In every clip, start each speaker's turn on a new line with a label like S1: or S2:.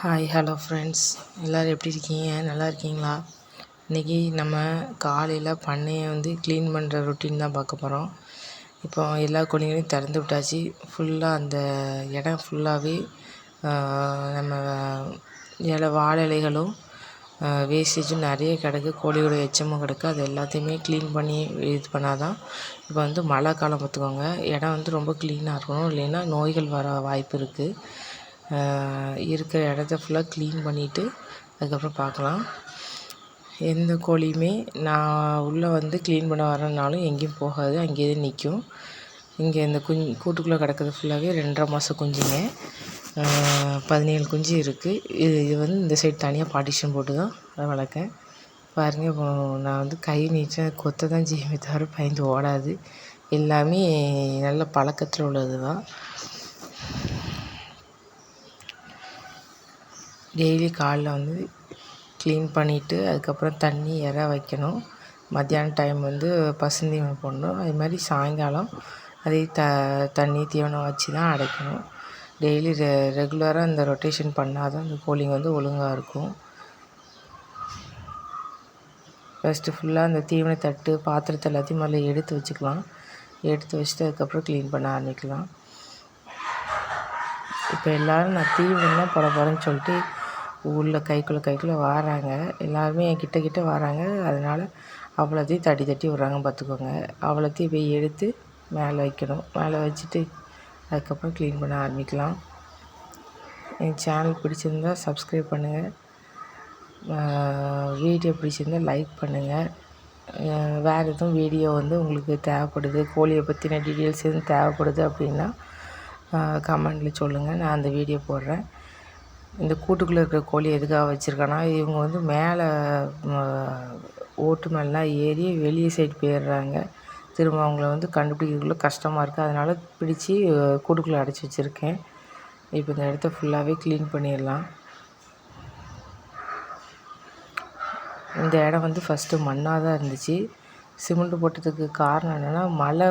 S1: Hi hello friends, எல்லோரும் எப்படி இருக்கீங்க? நல்லா இருக்கீங்களா? இன்றைக்கி நம்ம காலையில் பண்ணையை க்ளீன் பண்ணுற ரொட்டீன் தான் பார்க்க போகிறோம். இப்போ எல்லா கோழிகளையும் திறந்து விட்டாச்சு. ஃபுல்லாக அந்த இடம் ஃபுல்லாகவே நம்ம வாழை இலைகளும் வேஸ்டேஜும் நிறைய கிடக்கு, கோழியோட எச்சமும் கிடக்கு. அது எல்லாத்தையுமே க்ளீன் பண்ணி இது பண்ணால் தான். இப்போ மழை காலம் பார்த்துக்கோங்க, இடம் ரொம்ப க்ளீனாக இருக்கணும், இல்லைன்னா நோய்கள் வர வாய்ப்பு இருக்குது. இருக்கிற இடத்த ஃபுல்லாக க்ளீன் பண்ணிவிட்டு அதுக்கப்புறம் பார்க்கலாம். எந்த கோழியுமே நான் உள்ளே க்ளீன் பண்ண வரேன்னாலும் எங்கேயும் போகாது, அங்கேயே நிற்கும். இங்கே இந்த கூட்டுக்குள்ளே கிடக்கிறது ஃபுல்லாகவே 2.5 மாத குஞ்சுங்க. 17 குஞ்சு இருக்குது. இது இந்த சைடு தனியாக பார்ட்டிஷன் போட்டு தான் அதை வளர்க்கேன். பாருங்கள், இப்போ நான் கை நீட்டேன், கொத்த தான் செய்யுமே தவிர பயந்து ஓடாது. எல்லாமே நல்ல பழக்கத்தில் உள்ளது தான். டெய்லி காலைல க்ளீன் பண்ணிவிட்டு அதுக்கப்புறம் தண்ணி வைக்கணும். மத்தியான டைம் பசுந்தீவனம் போடணும். அது மாதிரி சாயங்காலம் அதே தண்ணி தீவனம் வச்சு தான் அடைக்கணும். டெய்லி ரெகுலராக இந்த ரொட்டேஷன் பண்ணால் தான் இந்த கோழிங்க ஒழுங்காக இருக்கும். ஃபஸ்ட்டு ஃபுல்லாக அந்த தீவனத்தட்டு பாத்திரத்தை எல்லாத்தையும் முதல்ல எடுத்து வச்சுக்கலாம். எடுத்து வச்சுட்டு அதுக்கப்புறம் க்ளீன் பண்ண ஆரம்பிக்கலாம். இப்போ எல்லோரும் நான் தீவனம் தான் போட போகிறேன்னு சொல்லிட்டு உள்ளே கைக்குள்ளே வராங்க. எல்லாருமே என் கிட்ட வராங்க. அதனால் அவ்வளோத்தையும் தட்டி விட்றாங்க பார்த்துக்கோங்க. அவ்வளோத்தையும் போய் எடுத்து மேலே வைக்கணும். மேலே வச்சுட்டு அதுக்கப்புறம் க்ளீன் பண்ண ஆரம்பிக்கலாம். என் சேனல் பிடிச்சிருந்தா சப்ஸ்கிரைப் பண்ணுங்கள். வீடியோ பிடிச்சிருந்தால் லைக் பண்ணுங்கள். வேறு எதுவும் வீடியோ உங்களுக்கு தேவைப்படுது, கோழியை பற்றின டீட்டெயில்ஸ் எதுவும் தேவைப்படுது அப்படின்னா கமெண்டில் சொல்லுங்கள், நான் அந்த வீடியோ போடுறேன். இந்த கூட்டுக்குள்ளே இருக்கிற கோழி எதுக்காக வச்சுருக்கேன்னா, இவங்க மேலே ஓட்டு மேலாம் ஏறி வெளியே சைடு போயிடுறாங்க. திரும்ப அவங்கள கண்டுபிடிக்கிறதுக்குள்ள கஷ்டமாக இருக்குது. அதனால் பிடிச்சி கூட்டுக்குள்ளே அடைச்சி வச்சுருக்கேன். இப்போ இந்த இடத்த ஃபுல்லாகவே க்ளீன் பண்ணிடலாம். இந்த இடம் ஃபஸ்ட்டு மண்ணாக தான் இருந்துச்சு. சிமெண்ட் போட்டதுக்கு காரணம் என்னென்னா, மழை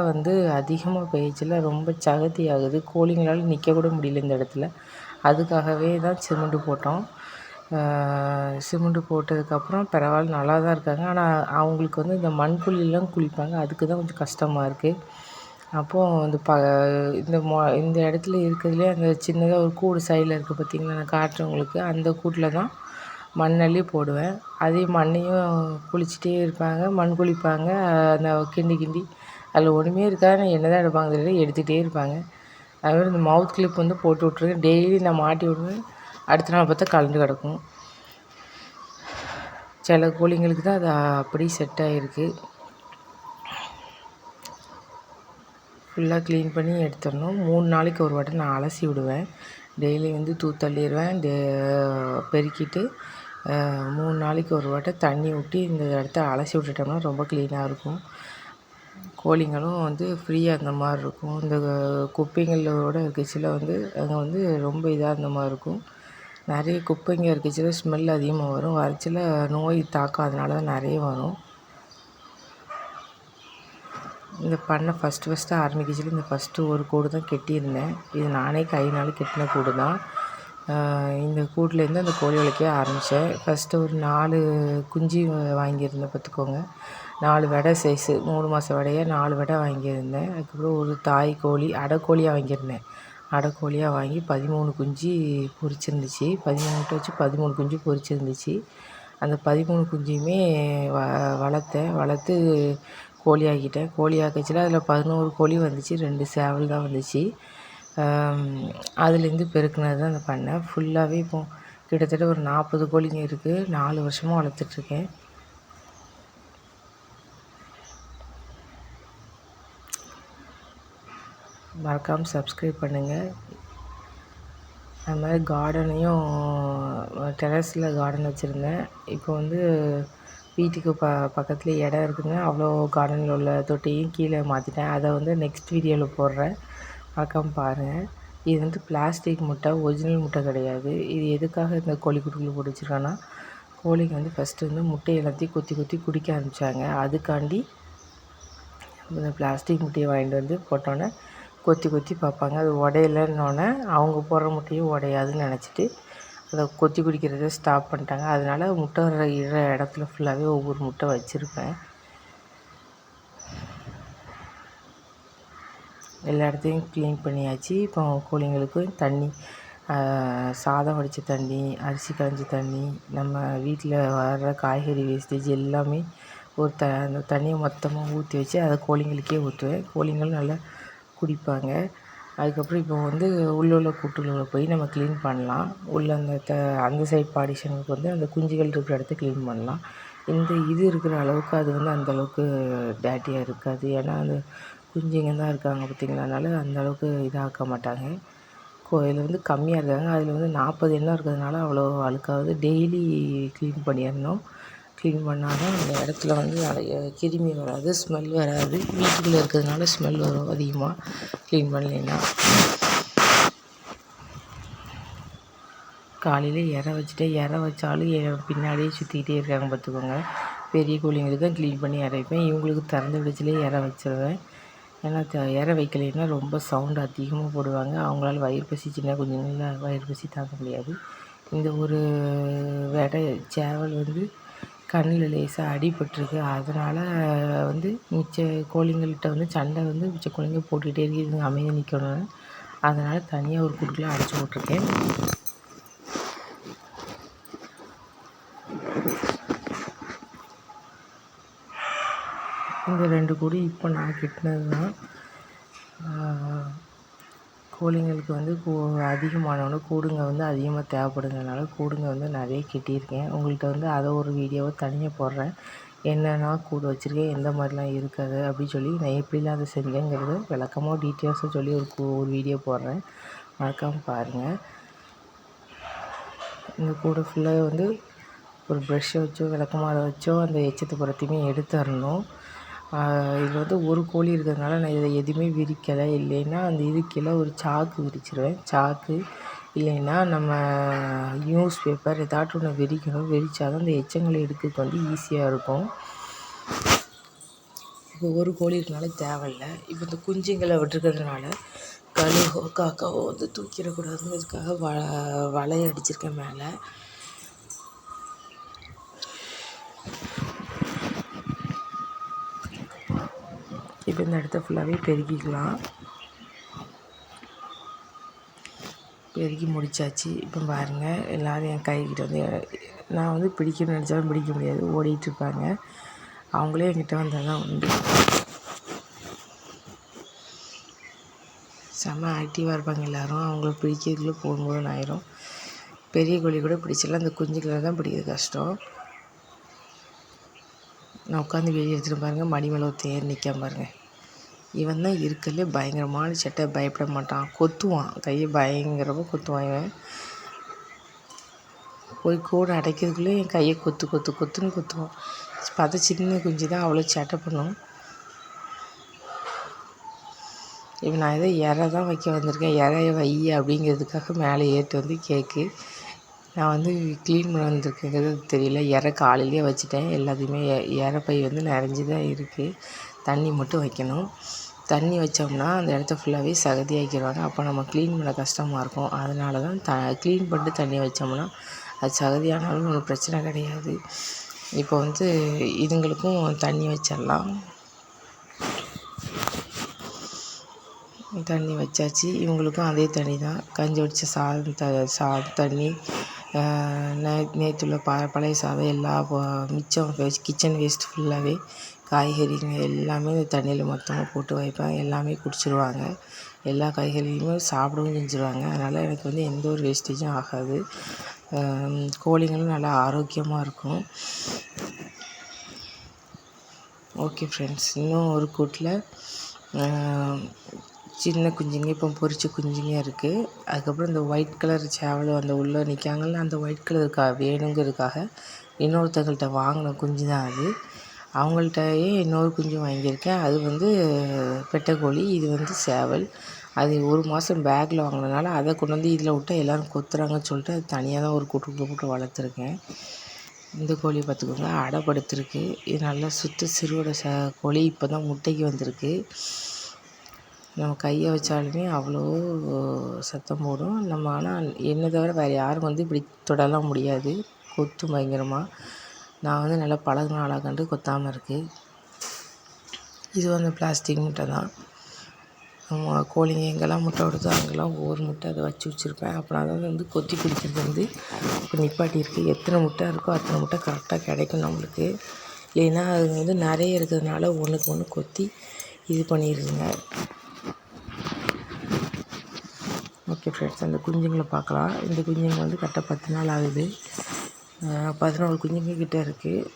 S1: அதிகமாக பெய்யச்சில் ரொம்ப சகதி ஆகுது. கோழிங்களால் நிற்கக்கூட முடியல இந்த இடத்துல. அதுக்காகவே தான் சிமெண்ட்டு போட்டோம். சிமெண்ட்டு போட்டதுக்கப்புறம் பரவாயில்ல, நல்லா தான் இருக்காங்க. ஆனால் அவங்களுக்கு இந்த மண்குழிலாம் குளிப்பாங்க, அதுக்கு தான் கொஞ்சம் கஷ்டமாக இருக்குது. அப்போது இந்த இடத்துல இருக்கிறதுலே அந்த சின்னதாக ஒரு கூடு சைடில் இருக்குது பார்த்திங்களா, நான் காட்டுறவங்களுக்கு. அந்த கூட்டில் தான் மண்ணள்ளி போடுவேன். அதே மண்ணையும் குளிச்சுட்டே இருப்பாங்க, மண் குளிப்பாங்க. அந்த கிண்டி அதில் ஒன்றுமே இருக்காது. என்ன தான் எடுப்பாங்க தெரியல, எடுத்துகிட்டே இருப்பாங்க. அதுமாதிரி இந்த மவுத் கிளிப் போட்டு விட்ருவேன். டெய்லி நான் மாட்டி விடுவேன். அடுத்த நாள் பார்த்தா கலந்து கிடக்கும். சில கோழிங்களுக்கு தான் அது அப்படி செட் ஆகிருக்கு. ஃபுல்லாக க்ளீன் பண்ணி எடுத்துடணும். 3 நாளைக்கு ஒரு வாட்டி நான் அலசி விடுவேன். டெய்லி தள்ளிடுவேன். பெருக்கிட்டு 3 நாளைக்கு ஒரு வாட்டி தண்ணி ஊற்றி இந்த இடத்த அலசி விட்டுட்டோம்னா ரொம்ப க்ளீனாக இருக்கும். கோழிங்களும் ஃப்ரீயாக இருந்த மாதிரி இருக்கும். இந்த குப்பைங்களோட இருக்கச்சில் அங்கே ரொம்ப இதாக இருந்த மாதிரி இருக்கும். நிறைய குப்பைங்க இருக்கச்சில் ஸ்மெல் அதிகமாக வரும். வரச்சில் நோய் தாக்கம் அதனால தான் நிறைய வரும். இந்த பண்ணை ஃபஸ்ட்டு ஆரம்பிக்கச்சில் இந்த ஃபஸ்ட்டு ஒரு கூடு தான் கெட்டியிருந்தேன். இது நானே கையினால் கெட்டின கூடு தான். இந்த கூட்டிலேருந்து அந்த கோழி வளர்க்க ஆரம்பித்தேன். ஃபஸ்ட்டு ஒரு 4 குஞ்சு வாங்கியிருந்தேன் பார்த்துக்கோங்க. 4 வெடை சைஸு, 3 மாத வெடையாக 4 வெடை வாங்கியிருந்தேன். அதுக்கப்புறம் ஒரு தாய் கோழி அடைக்கோழியாக வாங்கியிருந்தேன். அடைக்கோழியாக வாங்கி 13 குஞ்சு பொரிச்சிருந்துச்சு. 13 முட்டை வச்சு 13 குஞ்சு பொரிச்சிருந்துச்சு. அந்த 13 குஞ்சையுமே வளர்த்து கோழி ஆக்கிட்டேன். கோழி ஆக்கச்சில் அதில் 11 கோழி வந்துச்சு, 2 சேவல் தான் வந்துச்சு. அதுலேருந்து பெருக்குனது தான் அந்த பண்ணை ஃபுல்லாகவே. இப்போது கிட்டத்தட்ட ஒரு 40 கோழிங்க இருக்குது. 4 வருஷமாக வளர்த்துட்ருக்கேன். மறக்காமல் சப்ஸ்கிரைப் பண்ணுங்கள். அது மாதிரி கார்டனையும் டெரஸில் கார்டன் வச்சுருந்தேன். இப்போ வீட்டுக்கு பக்கத்தில் இடம் இருக்குதுங்க. அவ்வளோ கார்டனில் உள்ள தொட்டியும் கீழே மாற்றிட்டேன். அதை நெக்ஸ்ட் வீடியோவில் போடுறேன், மறக்காமல் பாருங்கள். இது பிளாஸ்டிக் முட்டை, ஒரிஜினல் முட்டை கிடையாது. இது எதுக்காக இந்த கோழிக்கூட்டுக்குள்ளே போட்டு வச்சுருக்கேன்னா, கோழிங்க ஃபஸ்ட்டு முட்டை எல்லாத்தையும் கொத்தி குடிக்க ஆரம்பித்தாங்க. அதுக்காண்டி இந்த பிளாஸ்டிக் முட்டையை வாங்கிட்டு போட்டோன்னே கொத்தி பார்ப்பாங்க. அது உடையலைன்னொன்னே அவங்க போடுற முட்டையும் உடையாதுன்னு நினச்சிட்டு அதை கொத்தி குடிக்கிறத ஸ்டாப் பண்ணிட்டாங்க. அதனால் முட்டை இடுற இடத்துல ஃபுல்லாகவே ஒவ்வொரு முட்டை வச்சுருப்பேன். எல்லா இடத்தையும் க்ளீன் பண்ணியாச்சு. இப்போ கோழிங்களுக்கு தண்ணி, சாதம் வடித்த தண்ணி, அரிசி களைஞ்ச தண்ணி, நம்ம வீட்டில் வர்ற காய்கறி வேஸ்டேஜ் எல்லாமே ஒரு அந்த தண்ணியை மொத்தமாக ஊற்றி வச்சு அதை கோழிங்களுக்கே ஊற்றுவேன். கோழிங்களும் நல்லா குடிப்பாங்க. அதுக்கப்புறம் இப்போ உள்ள கூட்டுக்குள்ளே போய் நம்ம க்ளீன் பண்ணலாம். உள்ள அந்த சைட் பார்ட்டிஷனுக்கு அந்த குஞ்சுகள் இருக்கிற இடத்த க்ளீன் பண்ணலாம். இது இருக்கிற அளவுக்கு அது அந்தளவுக்கு டேர்ட்டியாக இருக்காது. ஏன்னா அந்த குஞ்சுங்க தான் இருக்காங்க பார்த்திங்களா, அதனால் அந்தளவுக்கு இதாக்க மாட்டாங்க. இதில் கம்மியாக இருக்காங்க. அதில் 40 எண்ணம் இருக்கிறதுனால அவ்வளோ அழுக்காகுது. டெய்லி க்ளீன் பண்ணிடணும். க்ளீன் பண்ணால் தான் அந்த இடத்துல நிறைய கிருமி வராது, ஸ்மெல் வராது. வீட்டுக்குள்ளே இருக்கிறதுனால ஸ்மெல் வரும் அதிகமாக க்ளீன் பண்ணலைன்னா. காலையில் இற வச்சுட்டேன். இற வச்சாலும் என் பின்னாடியே சுற்றிக்கிட்டே இருக்காங்க பார்த்துக்கோங்க. பெரிய கோழிங்களுக்கு தான் க்ளீன் பண்ணி இற வைப்பேன். இவங்களுக்கு திறந்து விடச்சிலே இற வச்சிருவேன். ஏன்னா இற வைக்கலைன்னா ரொம்ப சவுண்டு அதிகமாக போடுவாங்க. அவங்களால வயிறு பசி, சின்ன குஞ்சுங்களால் வயிறு பசி தாங்க முடியாது. இந்த ஒரு சேவல் கண்ணில் லேசாக அடிபட்டிருக்கு. அதனால் மிச்ச கோழிங்கள்கிட்ட சண்டை மிச்ச கோழிங்க போட்டுக்கிட்டே இருக்குது. இதுங்க அமைதியாக நிற்கணும்னு. அதனால் தனியாக ஒரு கூட்டுக்குள்ளே அடைச்சி விட்ருக்கேன். இந்த 2 கூடு இப்போ நான் கட்டினது தான். கோழிங்களுக்கு அதிகமானோடனே கூடுங்க அதிகமாக தேவைப்படுங்கிறதுனால கூடுங்க நிறைய கட்டியிருக்கேன். உங்கள்கிட்ட அதை ஒரு வீடியோவை தனியாக போடுறேன். என்னென்னா கூடு வச்சுருக்கேன், எந்த மாதிரிலாம் இருக்காது அப்படின்னு சொல்லி, நான் எப்படிலாம் அதை செஞ்சேங்கிறத விளக்கமாக டீட்டெயில்ஸாக சொல்லி ஒரு வீடியோ போடுறேன். மறக்காமல் பாருங்கள். இந்த கூடை ஃபுல்லாக ஒரு ப்ரெஷ்ஷை வச்சோ விளக்கமாற வச்சோ அந்த எச்சத்தை புறத்தையுமே எடுத்துடணும். இதில் ஒரு கோழி இருக்கிறதுனால நான் இதை எதுவுமே விரிக்கலை. இல்லைன்னா அந்த கீழே ஒரு சாக்கு விரிச்சிருவேன். சாக்கு இல்லைன்னா நம்ம நியூஸ் பேப்பர் ஏதாட்டும் ஒன்று விரிக்கணும். விரித்தா தான் அந்த எச்சங்களை எடுக்கிறதுக்கு ஈஸியாக இருக்கும். இப்போ ஒரு கோழி இருக்கனால தேவையில்லை. இப்போ இந்த குஞ்சுங்களை விட்டுருக்கிறதுனால கழுகோ காக்காவோ தூக்கிடக்கூடாதுங்கிறதுக்காக வலையை அடிச்சிருக்கேன் மேலே. இப்போ இந்த இடத்த ஃபுல்லாகவே பெருக்கிக்கலாம். பெருக்கி முடித்தாச்சு. இப்போ பாருங்கள், எல்லோரும் என் கைக்கிட்ட நான் பிடிக்கணும்னு நினச்சாலும் பிடிக்க முடியாது, ஓடிட்டுருப்பாங்க. அவங்களே என்கிட்ட வந்தால் தான் செம்ம ஆக்டிவாக இருப்பாங்க எல்லோரும். அவங்கள பிடிக்கிறதுக்குள்ளே போகும்போது ஆயிரும். பெரிய கோழி கூட பிடிச்சிடலாம், அந்த குஞ்சுக்களை தான் பிடிக்கிறது கஷ்டம். நான் உட்காந்து வெளியே எடுத்துகிட்டு பாருங்கள், மடி மேலே தேர் நிற்காம பாருங்கள். இவன் தான் இருக்கிறதுலே பயங்கரமான சட்டை. பயப்பட மாட்டான், கொத்துவான், கையை பயங்கரமாக கொத்துவான். இவன் போய் கூட அடைக்கிறதுக்குள்ளே என் கையை கொத்துன்னு கொத்துவான். பார்த்தா சின்ன குஞ்சு தான், அவ்வளோ சேட்டை பண்ணும். இப்போ நான் ஏதோ இறை தான் வைக்க வந்திருக்கேன். இறைய வை அப்படிங்கிறதுக்காக மேலே ஏறிட்டு கேக்கு. நான் க்ளீன் பண்ண வந்திருக்கேங்கிறது தெரியல. இறை காலையிலேயே வச்சுட்டேன். எல்லாத்தையுமே இறைப்பை நிறைஞ்சி தான் இருக்குது. தண்ணி மட்டும் வைக்கணும். தண்ணி வச்சோம்னா அந்த இடத்த ஃபுல்லாகவே சகதியாக்கிடுவாங்க. அப்போ நம்ம க்ளீன் பண்ண கஷ்டமாக இருக்கும். அதனால தான் க்ளீன் பண்ணிட்டு தண்ணி வச்சோம்னா அது சகதியானாலும் ஒன்றும் பிரச்சனை கிடையாது. இப்போ இதுங்களுக்கும் தண்ணி வச்சிடலாம். தண்ணி வச்சாச்சு. இவங்களுக்கும் அதே தண்ணி தான், கஞ்சி வடித்த சாதம் தண்ணி, நேற்றுள்ள பழைய சாதம், எல்லா மிச்சம் கிச்சன் வேஸ்ட் ஃபுல்லாகவே காய்கறிங்க எல்லாமே இந்த தண்ணியில் மொத்தமாக போட்டு வைப்பேன். எல்லாமே குடிச்சிடுவாங்க. எல்லா காய்கறியுமே சாப்பிடவும் செஞ்சுருவாங்க. அதனால் எனக்கு எந்த ஒரு வேஸ்டேஜும் ஆகாது. கோழிங்களும் நல்லா ஆரோக்கியமாக இருக்கும். ஓகே ஃப்ரெண்ட்ஸ், இன்னும் ஒரு கூட்டில் சின்ன குஞ்சுங்க இப்போ பொரிச்ச குஞ்சுங்க இருக்குது. அதுக்கப்புறம் இந்த ஒயிட் கலர் சேவலும் அந்த உள்ளே நிற்காங்கல்ல, அந்த ஒயிட் கலருக்காக வேணுங்கிறதுக்காக இன்னொருத்தங்கள்கிட்ட வாங்கின குஞ்சு தான் அது. அவங்கள்ட்டயே இன்னொரு குஞ்சு வாங்கியிருக்கேன். அது பெட்டைக்கோழி, இது சேவல். அது 1 மாதம் பேக்கில் வாங்கினதுனால அதை கொண்டு இதில் விட்டால் எல்லோரும் கொத்துறாங்கன்னு சொல்லிட்டு அது தனியாக தான் ஒரு கூட்டுக்குள்ளே போட்டு வளர்த்துருக்கேன். இந்த கோழியை பார்த்துக்கோங்க, அடைப்படுத்திருக்கு. இது நல்லா சிறுவோட கோழி இப்போ தான் முட்டைக்கு வந்திருக்கு. நம்ம கையை வச்சாலுமே அவ்வளோ சத்தம் போடும். நம்ம ஆனால் என்னை தவிர வேறு யாரும் வந்து இப்படி தொடலாம் முடியாது, கொத்தும் பயங்கரமாக. நான் வந்து நல்லா பழகுன ஆளாக கண்டு கொத்தாமல் இருக்குது. இது வந்து பிளாஸ்டிக் முட்டை தான். கோழிங்க எங்கெல்லாம் முட்டை விடுதோ அங்கெல்லாம் ஒவ்வொரு முட்டை அதை வச்சுருப்பேன். அப்புறம் அதை வந்து கொத்தி குடிக்கிறது வந்து இப்போ நிப்பாட்டியிருக்கு. எத்தனை முட்டை இருக்கோ அத்தனை முட்டை கரெக்டாக கிடைக்கும் நம்மளுக்கு. இல்லைன்னா அது வந்து நிறைய இருக்கிறதுனால ஒன்றுக்கு ஒன்று கொத்தி இது பண்ணிடுதுங்க. ஓகே ஃப்ரெண்ட்ஸ், அந்த குஞ்சுங்களை பார்க்கலாம். இந்த குஞ்சுங்க வந்து கரெக்டாக 10 நாள் ஆகுது. 11 குஞ்சுங்க கிட்டே இருக்குது.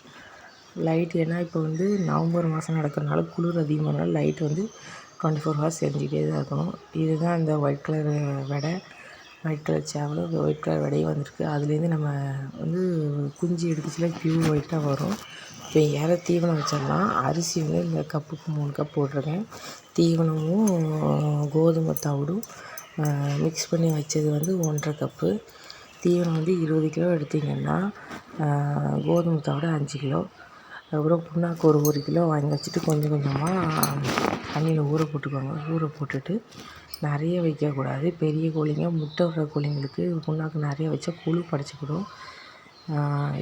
S1: லைட் ஏன்னா இப்போ வந்து நவம்பர் மாதம் நடக்கிறதுனால குளிர் அதிகமானால லைட் வந்து 24 ஹவர்ஸ் எரிஞ்சிக்கிட்டே தான் இருக்கணும். இதுதான் இந்த ஒயிட் கலர் வெடை, ஒயிட் கலர் சேவலும் ஒயிட் கலர் வெடையும் வந்திருக்கு. அதுலேருந்து நம்ம வந்து குஞ்சு எடுத்துச்சுல பியூர் ஒயிட்டாக வரும். இப்போ தீவனம் வச்சிடலாம். அரிசி வந்து இந்த கப்புக்கு 3 கப் போட்டிருக்கேன். தீவனமும் கோதுமை தவிடும் மிக்ஸ் பண்ணி வச்சது வந்து 1.5 கப்பு. தீவனம் வந்து 20 கிலோ எடுத்திங்கன்னா கோதுமை தவிட 5 கிலோ. அதுக்கப்புறம் புண்ணாக்கு ஒரு 1 கிலோ வாங்கி வச்சுட்டு கொஞ்சம் கொஞ்சமாக தண்ணியில் ஊற போட்டுக்கோங்க. ஊற போட்டுட்டு நிறைய வைக்கக்கூடாது. பெரிய கோழிங்க, முட்டை விடுற கோழிங்களுக்கு புண்ணாக்கு நிறைய வச்சா புழு படைச்சிக்கிடும்.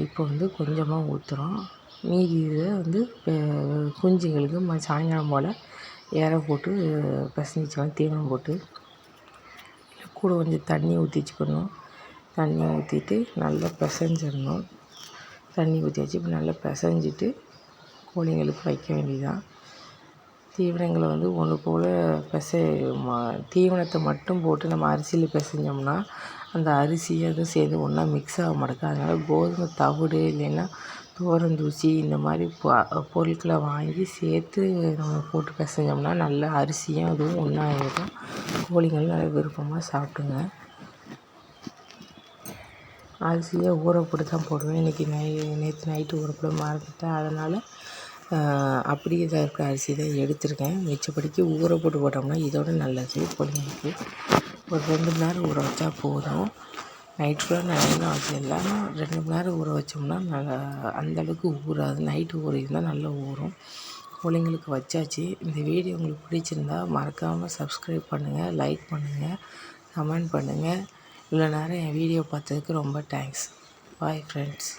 S1: இப்போ வந்து கொஞ்சமாக ஊற்றுறோம். மீதி இதை வந்து குஞ்சுங்களுக்கு சாயங்காலம் போல் ஏற போட்டு பிசைஞ்சிக்கலாம். தீவனம் போட்டு கூட கொஞ்சம் தண்ணி ஊற்றி வச்சுக்கணும். தண்ணி ஊற்றிட்டு நல்லா பிசைஞ்சிடணும். தண்ணி ஊற்றி வச்சு இப்போ நல்லா பிசைஞ்சிட்டு கோழிங்களுக்கு வைக்க வேண்டியதுதான். தீவனங்களை வந்து ஒன்று போல் தீவனத்தை மட்டும் போட்டு நம்ம அரிசியில் பிசைஞ்சோம்னா அந்த அரிசி அதுவும் சேர்ந்து ஒன்றா மிக்ஸ் ஆக மாட்டேங்குது. அதனால் கோதுமை தவிடு இல்லைன்னா தூசி இந்த மாதிரி பொருட்களை வாங்கி சேர்த்து நம்ம போட்டு பிசைஞ்சோம்னா நல்லா அரிசியும் அதுவும் ஒன்றா ஆகிடும். கோழிங்களும் நல்லா விருப்பமாக சாப்பிடுங்க. அரிசியை ஊற போட்டு தான் போடுவேன். இன்றைக்கி நேற்று நைட்டு ஊற போட மறந்துட்டேன். அதனால் அப்படியே தான் இருக்கிற அரிசி தான் எடுத்திருக்கேன். மிச்சப்படிக்கு ஊற போட்டு போட்டோம்னா இதோட நல்லது. கோழிங்களுக்கு ஒரு 2 மணி நேரம் ஊற வச்சா போதும். நைட் ஃபுல்லாக நல்லா வச்சிடலாம். 2 மணி நேரம் ஊற வச்சோம்னா நல்லா அந்தளவுக்கு ஊறாது. நைட்டு ஊறியிருந்தால் நல்லா ஊறும். கோழிங்களுக்கு வச்சாச்சு. இந்த வீடியோ உங்களுக்கு பிடிச்சிருந்தா மறக்காமல் சப்ஸ்கிரைப் பண்ணுங்கள், லைக் பண்ணுங்கள், கமெண்ட் பண்ணுங்கள். இவ்வளோ நேரம் என் வீடியோ பார்த்ததுக்கு ரொம்ப தேங்க்ஸ். Bye friends.